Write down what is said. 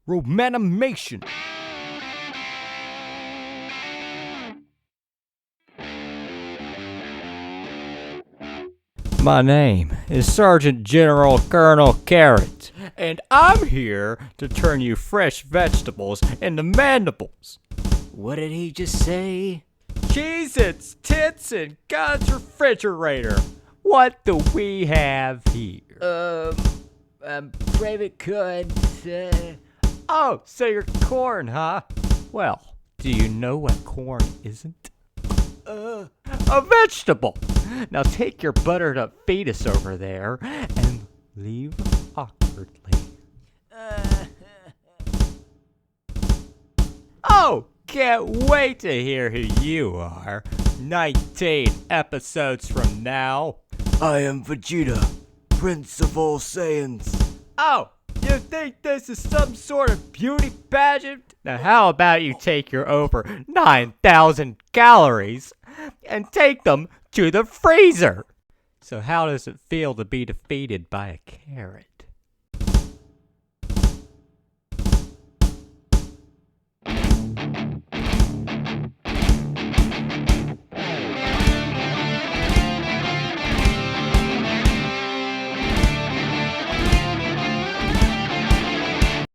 Romanimation. My name is Sargeant General Colonel Carrot, and I'm here to turn you fresh vegetables into mandibles. What did he just say? Cheez-Its, tits, and God's refrigerator. What do we have here? Private could, Oh, so you're corn, huh? Well, do you know what corn isn't? A vegetable. Now take your buttered up fetus over there and leave awkwardly. Oh, can't wait to hear who you are. 19 episodes from now. I am Vegeta, Prince of all Saiyans. Oh, you think this is some sort of beauty pageant? Now how about you take your over 9,000 calories and take them to the freezer? So how does it feel to be defeated by a carrot?